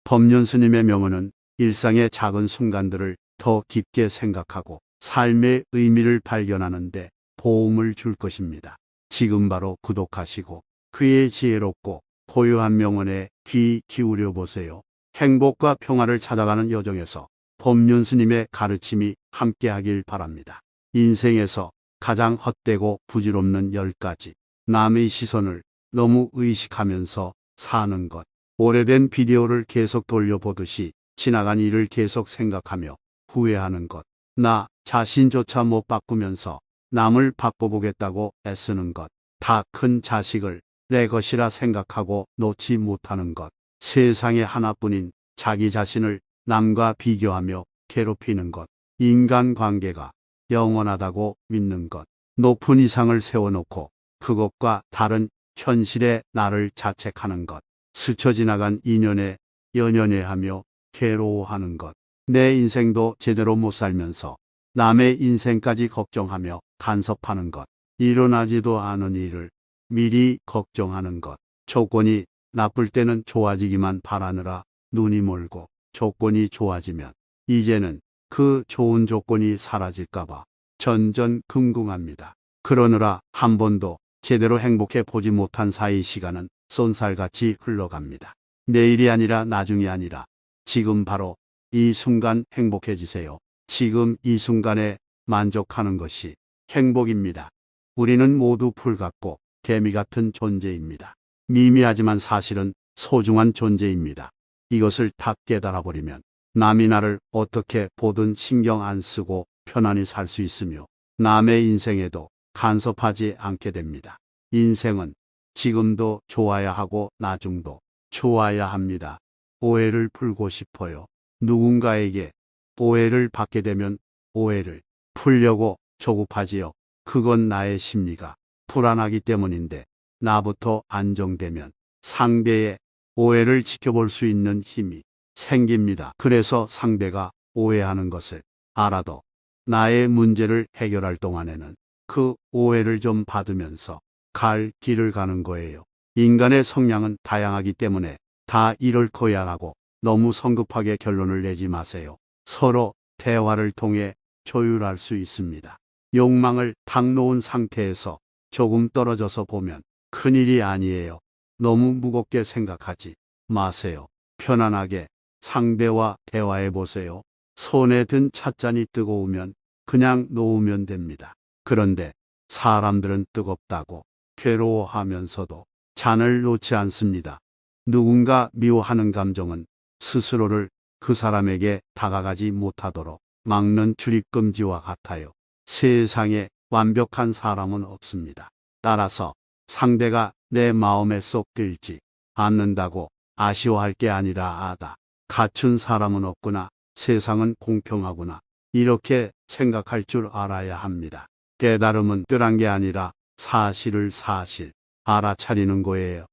법륜 스님의 명언은 일상의 작은 순간들을 더 깊게 생각하고 삶의 의미를 발견하는데 도움을 줄 것입니다. 지금 바로 구독하시고 그의 지혜롭고 고요한 명언에 귀 기울여 보세요. 행복과 평화를 찾아가는 여정에서 법륜 스님의 가르침이 함께하길 바랍니다. 인생에서 가장 헛되고 부질없는 10가지. 남의 시선을 너무 의식하면서 사는 것. 오래된 비디오를 계속 돌려보듯이 지나간 일을 계속 생각하며 후회하는 것. 나 자신조차 못 바꾸면서 남을 바꿔보겠다고 애쓰는 것. 다 큰 자식을 내 것이라 생각하고 놓지 못하는 것. 세상에 하나뿐인 자기 자신을 남과 비교하며 괴롭히는 것. 인간관계가 영원하다고 믿는 것. 높은 이상을 세워놓고 그것과 다른 현실의 나를 자책하는 것. 스쳐 지나간 인연에 연연해하며 괴로워하는 것. 내 인생도 제대로 못 살면서 남의 인생까지 걱정하며 간섭하는 것. 일어나지도 않은 일을 미리 걱정하는 것. 조건이 나쁠 때는 좋아지기만 바라느라 눈이 멀고 조건이 좋아지면 이제는 그 좋은 조건이 사라질까봐 전전긍긍합니다. 그러느라 한 번도 제대로 행복해 보지 못한 사이 시간은 쏜살같이 흘러갑니다. 내일이 아니라 나중이 아니라 지금 바로 이 순간 행복해지세요. 지금 이 순간에 만족하는 것이 행복입니다. 우리는 모두 풀 같고 개미 같은 존재입니다. 미미하지만 사실은 소중한 존재입니다. 이것을 다 깨달아버리면 남이 나를 어떻게 보든 신경 안 쓰고 편안히 살 수 있으며 남의 인생에도 간섭하지 않게 됩니다. 인생은 지금도 좋아야 하고 나중도 좋아야 합니다. 오해를 풀고 싶어요. 누군가에게 오해를 받게 되면 오해를 풀려고 조급하지요. 그건 나의 심리가 불안하기 때문인데 나부터 안정되면 상대의 오해를 지켜볼 수 있는 힘이 생깁니다. 그래서 상대가 오해하는 것을 알아도 나의 문제를 해결할 동안에는 그 오해를 좀 받으면서 갈 길을 가는 거예요. 인간의 성향은 다양하기 때문에 다 이럴 거야 하고 너무 성급하게 결론을 내지 마세요. 서로 대화를 통해 조율할 수 있습니다. 욕망을 탁 놓은 상태에서 조금 떨어져서 보면 큰일이 아니에요. 너무 무겁게 생각하지 마세요. 편안하게 상대와 대화해 보세요. 손에 든 찻잔이 뜨거우면 그냥 놓으면 됩니다. 그런데 사람들은 뜨겁다고 괴로워하면서도 잔을 놓지 않습니다. 누군가 미워하는 감정은 스스로를 그 사람에게 다가가지 못하도록 막는 출입금지와 같아요. 세상에 완벽한 사람은 없습니다. 따라서 상대가 내 마음에 쏙 들지 않는다고 아쉬워할 게 아니라 아다. 갖춘 사람은 없구나. 세상은 공평하구나. 이렇게 생각할 줄 알아야 합니다. 깨달음은 뜰한 게 아니라 사실을 사실 알아차리는 거예요.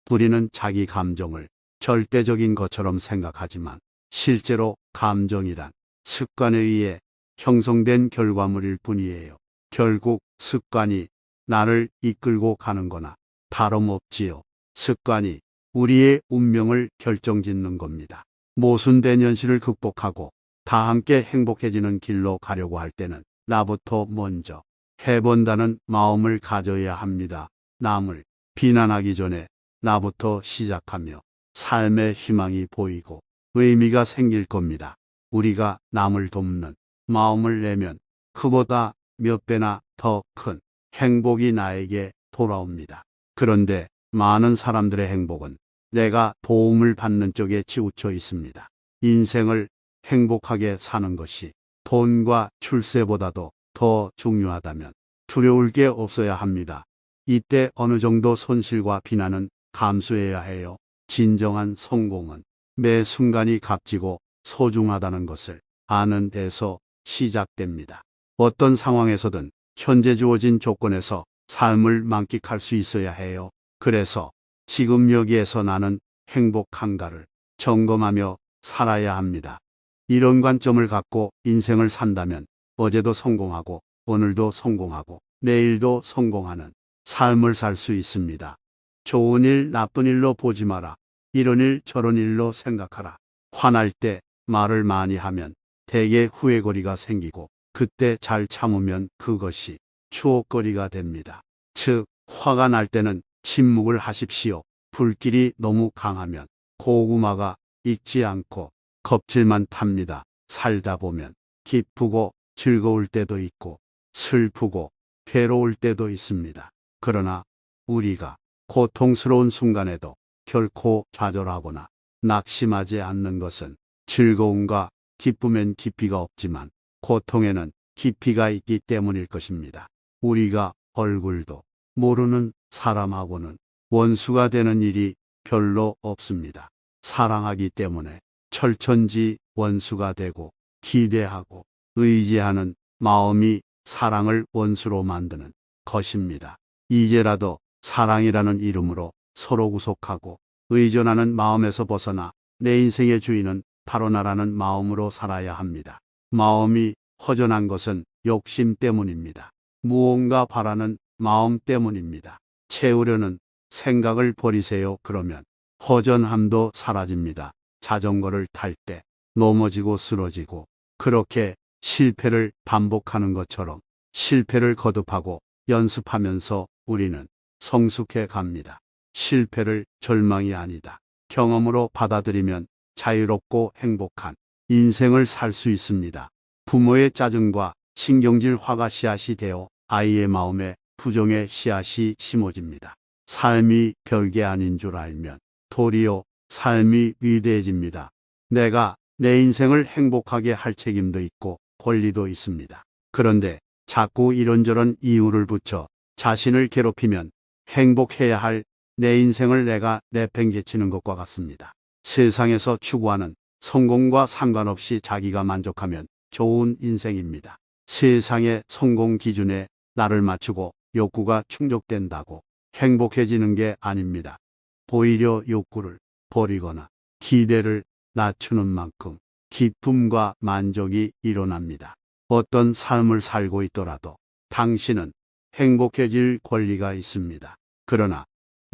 우리는 자기 감정을 절대적인 것처럼 생각하지만 실제로 감정이란 습관에 의해 형성된 결과물일 뿐이에요. 결국 습관이 나를 이끌고 가는 거나 다름없지요. 습관이 우리의 운명을 결정짓는 겁니다. 모순된 현실을 극복하고 다 함께 행복해지는 길로 가려고 할 때는 나부터 먼저 해본다는 마음을 가져야 합니다. 남을 비난하기 전에 나부터 시작하며 삶의 희망이 보이고 의미가 생길 겁니다. 우리가 남을 돕는 마음을 내면 그보다 몇 배나 더 큰 행복이 나에게 돌아옵니다. 그런데 많은 사람들의 행복은 내가 도움을 받는 쪽에 치우쳐 있습니다. 인생을 행복하게 사는 것이 돈과 출세보다도 더 중요하다면 두려울 게 없어야 합니다. 이때 어느 정도 손실과 비난은 감수해야 해요. 진정한 성공은 매 순간이 값지고 소중하다는 것을 아는 데서 시작됩니다. 어떤 상황에서든 현재 주어진 조건에서 삶을 만끽할 수 있어야 해요. 그래서 지금 여기에서 나는 행복한가를 점검하며 살아야 합니다. 이런 관점을 갖고 인생을 산다면 어제도 성공하고 오늘도 성공하고 내일도 성공하는 삶을 살 수 있습니다. 좋은 일, 나쁜 일로 보지 마라. 이런 일, 저런 일로 생각하라. 화날 때 말을 많이 하면 대개 후회거리가 생기고 그때 잘 참으면 그것이 추억거리가 됩니다. 즉, 화가 날 때는 침묵을 하십시오. 불길이 너무 강하면 고구마가 익지 않고 껍질만 탑니다. 살다 보면 기쁘고 즐거울 때도 있고 슬프고 괴로울 때도 있습니다. 그러나 우리가 고통스러운 순간에도 결코 좌절하거나 낙심하지 않는 것은 즐거움과 기쁨엔 깊이가 없지만 고통에는 깊이가 있기 때문일 것입니다. 우리가 얼굴도 모르는 사람하고는 원수가 되는 일이 별로 없습니다. 사랑하기 때문에 철천지 원수가 되고 기대하고 의지하는 마음이 사랑을 원수로 만드는 것입니다. 이제라도 사랑이라는 이름으로 서로 구속하고 의존하는 마음에서 벗어나 내 인생의 주인은 바로 나라는 마음으로 살아야 합니다. 마음이 허전한 것은 욕심 때문입니다. 무언가 바라는 마음 때문입니다. 채우려는 생각을 버리세요. 그러면 허전함도 사라집니다. 자전거를 탈 때 넘어지고 쓰러지고 그렇게 실패를 반복하는 것처럼 실패를 거듭하고 연습하면서 우리는 성숙해 갑니다. 실패를 절망이 아니다. 경험으로 받아들이면 자유롭고 행복한 인생을 살 수 있습니다. 부모의 짜증과 신경질 화가 씨앗이 되어 아이의 마음에 부정의 씨앗이 심어집니다. 삶이 별게 아닌 줄 알면 도리어 삶이 위대해집니다. 내가 내 인생을 행복하게 할 책임도 있고 권리도 있습니다. 그런데 자꾸 이런저런 이유를 붙여 자신을 괴롭히면 행복해야 할 내 인생을 내가 내팽개치는 것과 같습니다. 세상에서 추구하는 성공과 상관없이 자기가 만족하면 좋은 인생입니다. 세상의 성공 기준에 나를 맞추고 욕구가 충족된다고 행복해지는 게 아닙니다. 오히려 욕구를 버리거나 기대를 낮추는 만큼 기쁨과 만족이 일어납니다. 어떤 삶을 살고 있더라도 당신은 행복해질 권리가 있습니다. 그러나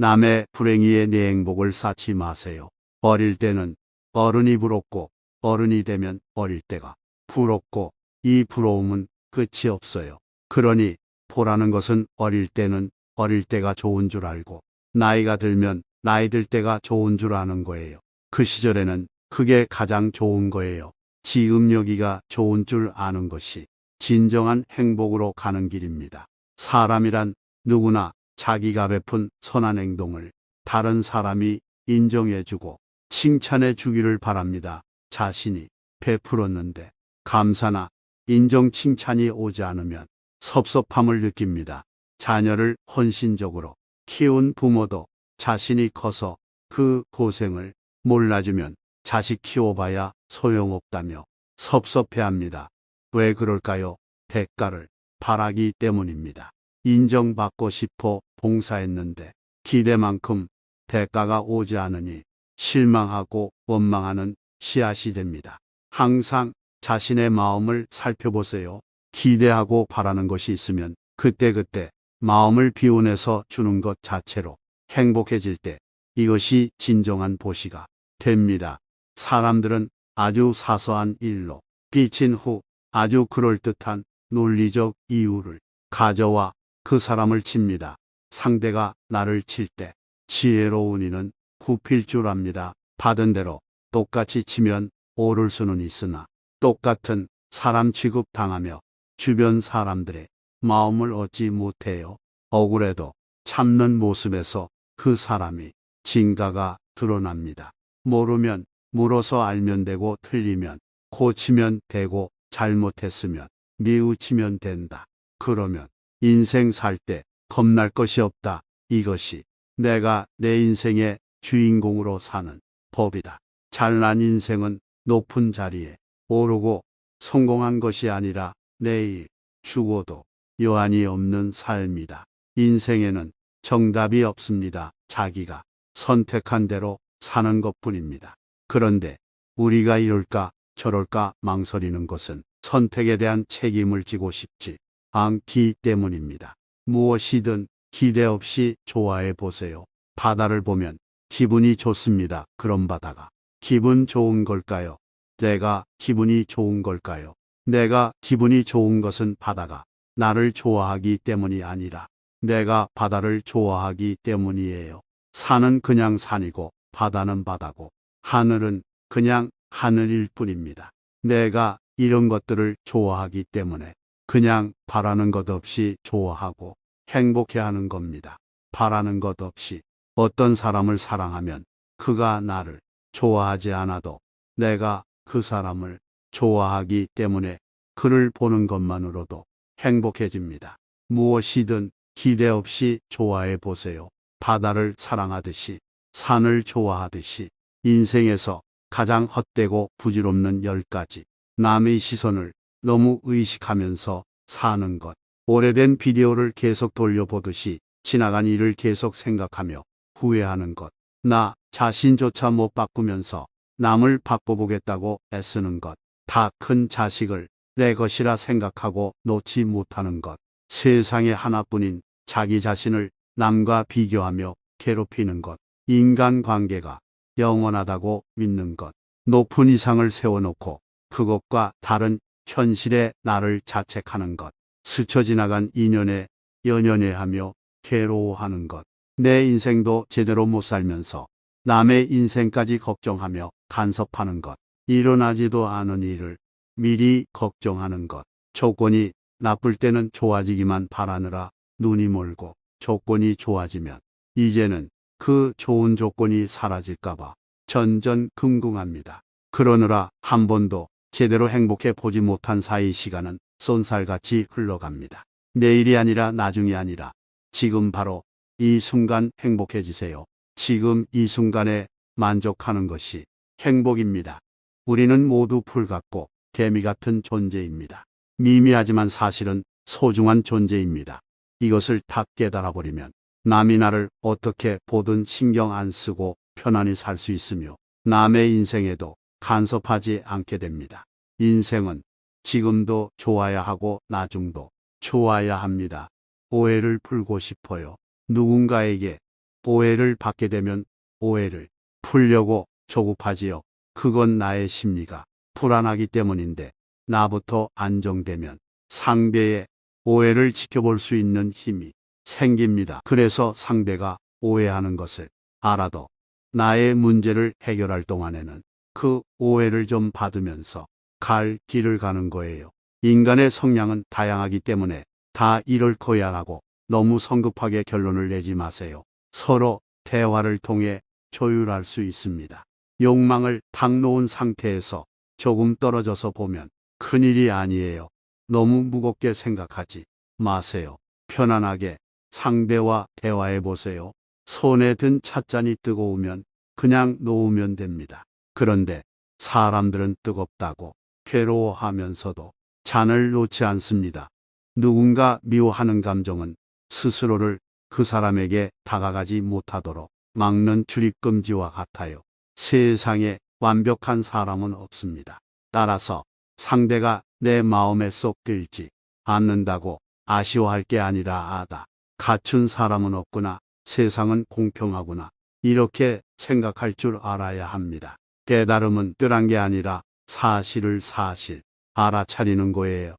남의 불행이에 내 행복을 쌓지 마세요. 어릴 때는 어른이 부럽고 어른이 되면 어릴 때가 부럽고 이 부러움은 끝이 없어요. 그러니 보라는 것은 어릴 때는 어릴 때가 좋은 줄 알고 나이가 들면 나이 들 때가 좋은 줄 아는 거예요. 그 시절에는 그게 가장 좋은 거예요. 지금 여기가 좋은 줄 아는 것이 진정한 행복으로 가는 길입니다. 사람이란 누구나 자기가 베푼 선한 행동을 다른 사람이 인정해주고 칭찬해 주기를 바랍니다. 자신이 베풀었는데 감사나 인정 칭찬이 오지 않으면 섭섭함을 느낍니다. 자녀를 헌신적으로 키운 부모도 자신이 커서 그 고생을 몰라주면 자식 키워봐야 소용없다며 섭섭해합니다. 왜 그럴까요? 대가를 바라기 때문입니다. 인정받고 싶어 봉사했는데 기대만큼 대가가 오지 않으니 실망하고 원망하는 씨앗이 됩니다. 항상 자신의 마음을 살펴보세요. 기대하고 바라는 것이 있으면 그때그때 마음을 비워내서 주는 것 자체로 행복해질 때 이것이 진정한 보시가 됩니다. 사람들은 아주 사소한 일로 빚진 후 아주 그럴듯한 논리적 이유를 가져와 그 사람을 칩니다. 상대가 나를 칠 때 지혜로운 이는 굽힐 줄 압니다. 받은 대로 똑같이 치면 오를 수는 있으나 똑같은 사람 취급당하며 주변 사람들의 마음을 얻지 못해요. 억울해도 참는 모습에서 그 사람이 진가가 드러납니다. 모르면 물어서 알면 되고 틀리면 고치면 되고 잘못했으면 뉘우치면 된다. 그러면 인생 살 때 겁날 것이 없다. 이것이 내가 내 인생의 주인공으로 사는 법이다. 잘난 인생은 높은 자리에 오르고 성공한 것이 아니라 내일 죽어도 여한이 없는 삶이다. 인생에는 정답이 없습니다. 자기가 선택한 대로 사는 것뿐입니다. 그런데 우리가 이럴까 저럴까 망설이는 것은 선택에 대한 책임을 지고 싶지 않기 때문입니다. 무엇이든 기대 없이 좋아해 보세요. 바다를 보면 기분이 좋습니다. 그런 바다가 기분 좋은 걸까요? 내가 기분이 좋은 걸까요? 내가 기분이 좋은 것은 바다가 나를 좋아하기 때문이 아니라 내가 바다를 좋아하기 때문이에요. 산은 그냥 산이고 바다는 바다고 하늘은 그냥 하늘일 뿐입니다. 내가 이런 것들을 좋아하기 때문에 그냥 바라는 것 없이 좋아하고 행복해하는 겁니다. 바라는 것 없이 어떤 사람을 사랑하면 그가 나를 좋아하지 않아도 내가 그 사람을 좋아하기 때문에 그를 보는 것만으로도 행복해집니다. 무엇이든 기대 없이 좋아해 보세요. 바다를 사랑하듯이, 산을 좋아하듯이, 인생에서 가장 헛되고 부질없는 10가지 남의 시선을 너무 의식하면서 사는 것. 오래된 비디오를 계속 돌려보듯이 지나간 일을 계속 생각하며 후회하는 것. 나 자신조차 못 바꾸면서 남을 바꿔보겠다고 애쓰는 것. 다 큰 자식을 내 것이라 생각하고 놓지 못하는 것. 세상에 하나뿐인 자기 자신을 남과 비교하며 괴롭히는 것. 인간관계가 영원하다고 믿는 것. 높은 이상을 세워놓고 그것과 다른 현실의 나를 자책하는 것. 스쳐 지나간 인연에 연연해하며 괴로워하는 것. 내 인생도 제대로 못 살면서 남의 인생까지 걱정하며 간섭하는 것. 일어나지도 않은 일을 미리 걱정하는 것. 조건이 나쁠 때는 좋아지기만 바라느라 눈이 멀고 조건이 좋아지면 이제는 그 좋은 조건이 사라질까봐 전전긍긍합니다. 그러느라 한 번도 제대로 행복해 보지 못한 사이 시간은 쏜살같이 흘러갑니다. 내일이 아니라 나중이 아니라 지금 바로 이 순간 행복해지세요. 지금 이 순간에 만족하는 것이 행복입니다. 우리는 모두 풀 같고 개미 같은 존재입니다. 미미하지만 사실은 소중한 존재입니다. 이것을 다 깨달아버리면 남이 나를 어떻게 보든 신경 안 쓰고 편안히 살 수 있으며 남의 인생에도 간섭하지 않게 됩니다. 인생은 지금도 좋아야 하고 나중도 좋아야 합니다. 오해를 풀고 싶어요. 누군가에게 오해를 받게 되면 오해를 풀려고 조급하지요. 그건 나의 심리가 불안하기 때문인데 나부터 안정되면 상대의 오해를 지켜볼 수 있는 힘이 생깁니다. 그래서 상대가 오해하는 것을 알아도 나의 문제를 해결할 동안에는 그 오해를 좀 받으면서 갈 길을 가는 거예요. 인간의 성향은 다양하기 때문에 다 이럴 거야 라고 너무 성급하게 결론을 내지 마세요. 서로 대화를 통해 조율할 수 있습니다. 욕망을 탁 놓은 상태에서 조금 떨어져서 보면 큰일이 아니에요. 너무 무겁게 생각하지 마세요. 편안하게 상대와 대화해 보세요. 손에 든 찻잔이 뜨거우면 그냥 놓으면 됩니다. 그런데 사람들은 뜨겁다고 괴로워하면서도 잔을 놓지 않습니다. 누군가 미워하는 감정은 스스로를 그 사람에게 다가가지 못하도록 막는 출입금지와 같아요. 세상에 완벽한 사람은 없습니다. 따라서 상대가 내 마음에 쏙 들지 않는다고 아쉬워할 게 아니라 아다. 갖춘 사람은 없구나. 세상은 공평하구나. 이렇게 생각할 줄 알아야 합니다. 깨달음은 뜰한 게 아니라 사실을 사실 알아차리는 거예요.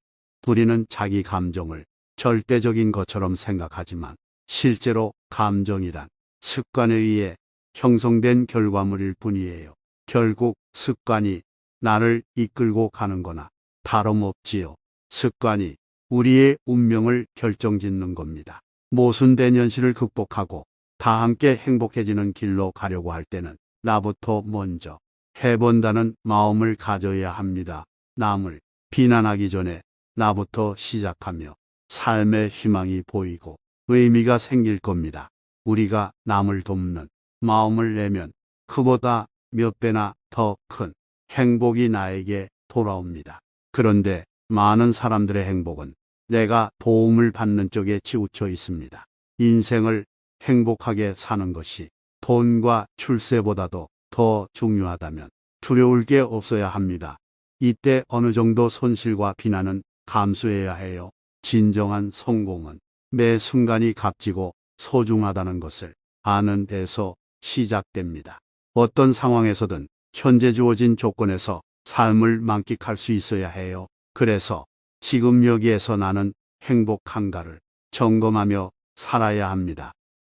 우리는 자기 감정을 절대적인 것처럼 생각하지만 실제로 감정이란 습관에 의해 형성된 결과물일 뿐이에요. 결국 습관이 나를 이끌고 가는 거나 다름없지요. 습관이 우리의 운명을 결정짓는 겁니다. 모순된 현실을 극복하고 다 함께 행복해지는 길로 가려고 할 때는 나부터 먼저 해본다는 마음을 가져야 합니다. 남을 비난하기 전에 나부터 시작하며 삶의 희망이 보이고 의미가 생길 겁니다. 우리가 남을 돕는 마음을 내면 그보다 몇 배나 더 큰 행복이 나에게 돌아옵니다. 그런데 많은 사람들의 행복은 내가 도움을 받는 쪽에 치우쳐 있습니다. 인생을 행복하게 사는 것이 돈과 출세보다도 더 중요하다면 두려울 게 없어야 합니다. 이때 어느 정도 손실과 비난은 감수해야 해요. 진정한 성공은 매 순간이 값지고 소중하다는 것을 아는 데서 시작됩니다. 어떤 상황에서든 현재 주어진 조건에서 삶을 만끽할 수 있어야 해요. 그래서 지금 여기에서 나는 행복한가를 점검하며 살아야 합니다.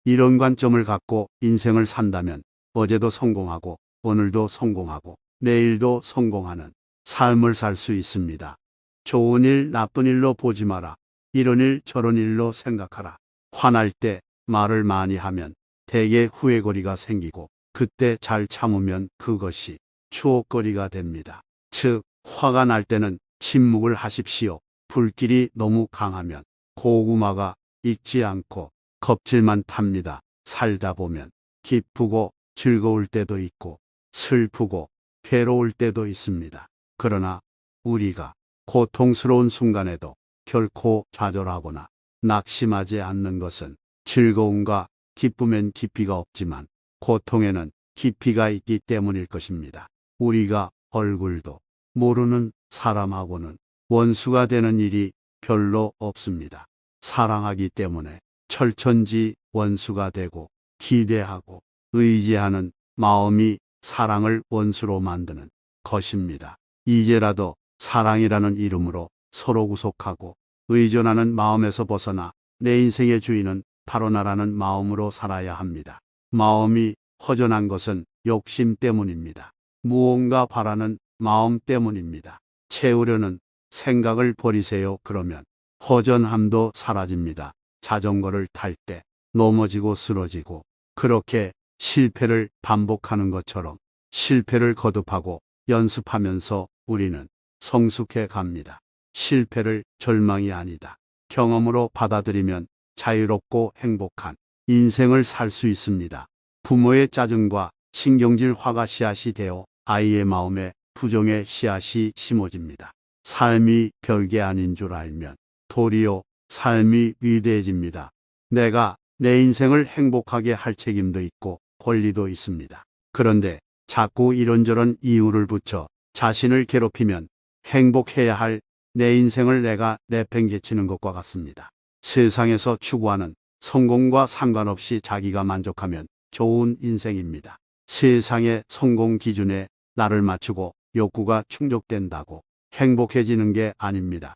이런 관점을 갖고 인생을 산다면 어제도 성공하고 오늘도 성공하고 내일도 성공하는 삶을 살 수 있습니다. 좋은 일, 나쁜 일로 보지 마라. 이런 일, 저런 일로 생각하라. 화날 때 말을 많이 하면 대개 후회거리가 생기고 그때 잘 참으면 그것이 추억거리가 됩니다. 즉, 화가 날 때는 침묵을 하십시오. 불길이 너무 강하면 고구마가 익지 않고 껍질만 탑니다. 살다 보면 기쁘고 즐거울 때도 있고 슬프고 괴로울 때도 있습니다. 그러나 우리가 고통스러운 순간에도 결코 좌절하거나 낙심하지 않는 것은 즐거움과 기쁨엔 깊이가 없지만 고통에는 깊이가 있기 때문일 것입니다. 우리가 얼굴도 모르는 사람하고는 원수가 되는 일이 별로 없습니다. 사랑하기 때문에 철천지 원수가 되고 기대하고 의지하는 마음이 사랑을 원수로 만드는 것입니다. 이제라도 사랑이라는 이름으로 서로 구속하고 의존하는 마음에서 벗어나 내 인생의 주인은 바로 나라는 마음으로 살아야 합니다. 마음이 허전한 것은 욕심 때문입니다. 무언가 바라는 마음 때문입니다. 채우려는 생각을 버리세요. 그러면 허전함도 사라집니다. 자전거를 탈 때 넘어지고 쓰러지고 그렇게 실패를 반복하는 것처럼 실패를 거듭하고 연습하면서 우리는 성숙해 갑니다. 실패를 절망이 아니다. 경험으로 받아들이면 자유롭고 행복한 인생을 살 수 있습니다. 부모의 짜증과 신경질 화가 씨앗이 되어 아이의 마음에 부정의 씨앗이 심어집니다. 삶이 별게 아닌 줄 알면 도리어 삶이 위대해집니다. 내가 내 인생을 행복하게 할 책임도 있고 권리도 있습니다. 그런데 자꾸 이런저런 이유를 붙여 자신을 괴롭히면 행복해야 할 내 인생을 내가 내팽개치는 것과 같습니다. 세상에서 추구하는 성공과 상관없이 자기가 만족하면 좋은 인생입니다. 세상의 성공 기준에 나를 맞추고 욕구가 충족된다고 행복해지는 게 아닙니다.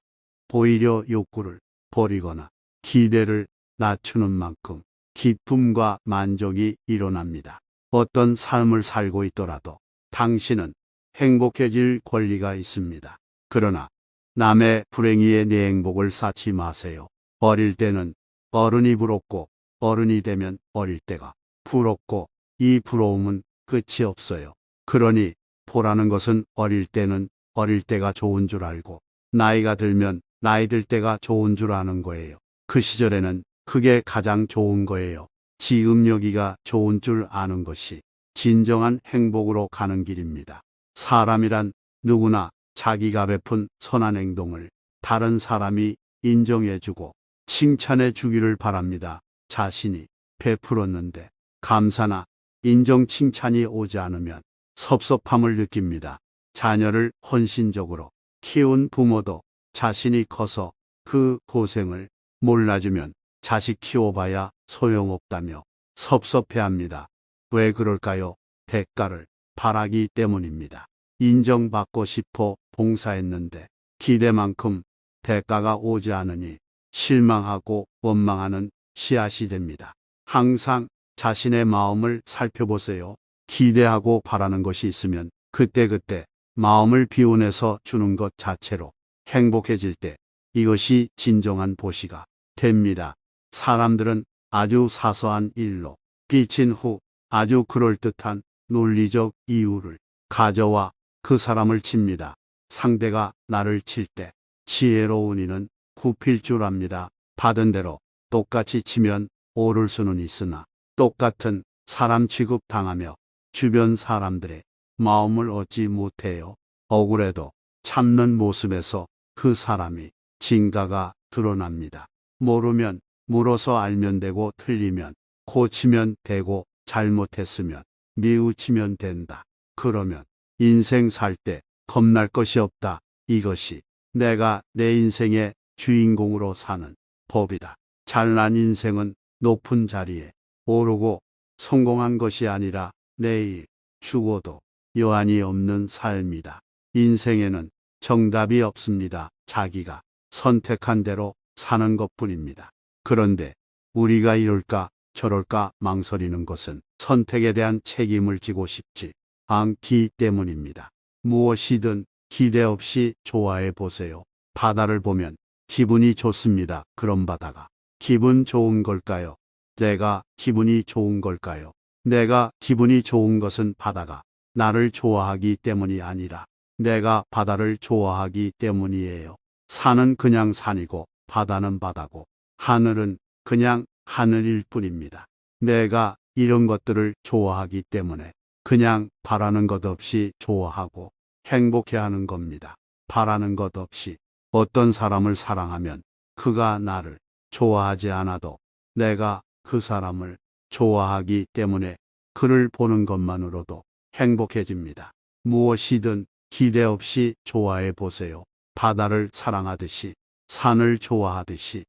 오히려 욕구를 버리거나 기대를 낮추는 만큼 기쁨과 만족이 일어납니다. 어떤 삶을 살고 있더라도 당신은 행복해질 권리가 있습니다. 그러나 남의 불행이에 내 행복을 쌓지 마세요. 어릴 때는 어른이 부럽고 어른이 되면 어릴 때가 부럽고 이 부러움은 끝이 없어요. 그러니 보라는 것은 어릴 때는 어릴 때가 좋은 줄 알고 나이가 들면 나이 들 때가 좋은 줄 아는 거예요. 그 시절에는 그게 가장 좋은 거예요. 지금 여기가 좋은 줄 아는 것이 진정한 행복으로 가는 길입니다. 사람이란 누구나 자기가 베푼 선한 행동을 다른 사람이 인정해주고 칭찬해 주기를 바랍니다. 자신이 베풀었는데 감사나 인정 칭찬이 오지 않으면 섭섭함을 느낍니다. 자녀를 헌신적으로 키운 부모도 자신이 커서 그 고생을 몰라주면 자식 키워봐야 소용없다며 섭섭해합니다. 왜 그럴까요? 대가를 바라기 때문입니다. 인정받고 싶어 봉사했는데 기대만큼 대가가 오지 않으니 실망하고 원망하는 씨앗이 됩니다. 항상 자신의 마음을 살펴보세요. 기대하고 바라는 것이 있으면 그때그때 마음을 비워내서 주는 것 자체로 행복해질 때 이것이 진정한 보시가 됩니다. 사람들은 아주 사소한 일로 빚진 후 아주 그럴듯한 논리적 이유를 가져와 그 사람을 칩니다. 상대가 나를 칠 때 지혜로운 이는 굽힐 줄 압니다. 받은 대로 똑같이 치면 오를 수는 있으나 똑같은 사람 취급당하며 주변 사람들의 마음을 얻지 못해요. 억울해도 참는 모습에서 그 사람이 진가가 드러납니다. 모르면 물어서 알면 되고 틀리면 고치면 되고 잘못했으면 뉘우치면 된다. 그러면 인생 살 때 겁날 것이 없다. 이것이 내가 내 인생의 주인공으로 사는 법이다. 잘난 인생은 높은 자리에 오르고 성공한 것이 아니라 내일 죽어도 여한이 없는 삶이다. 인생에는 정답이 없습니다. 자기가 선택한 대로 사는 것뿐입니다. 그런데 우리가 이럴까 저럴까 망설이는 것은 선택에 대한 책임을 지고 싶지 않기 때문입니다. 무엇이든 기대 없이 좋아해 보세요. 바다를 보면 기분이 좋습니다. 그런 바다가 기분 좋은 걸까요? 내가 기분이 좋은 걸까요? 내가 기분이 좋은 것은 바다가 나를 좋아하기 때문이 아니라 내가 바다를 좋아하기 때문이에요. 산은 그냥 산이고 바다는 바다고 하늘은 그냥 하늘일 뿐입니다. 내가 이런 것들을 좋아하기 때문에 그냥 바라는 것 없이 좋아하고 행복해하는 겁니다. 바라는 것 없이 어떤 사람을 사랑하면 그가 나를 좋아하지 않아도 내가 그 사람을 좋아하기 때문에 그를 보는 것만으로도 행복해집니다. 무엇이든 기대 없이 좋아해 보세요. 바다를 사랑하듯이 산을 좋아하듯이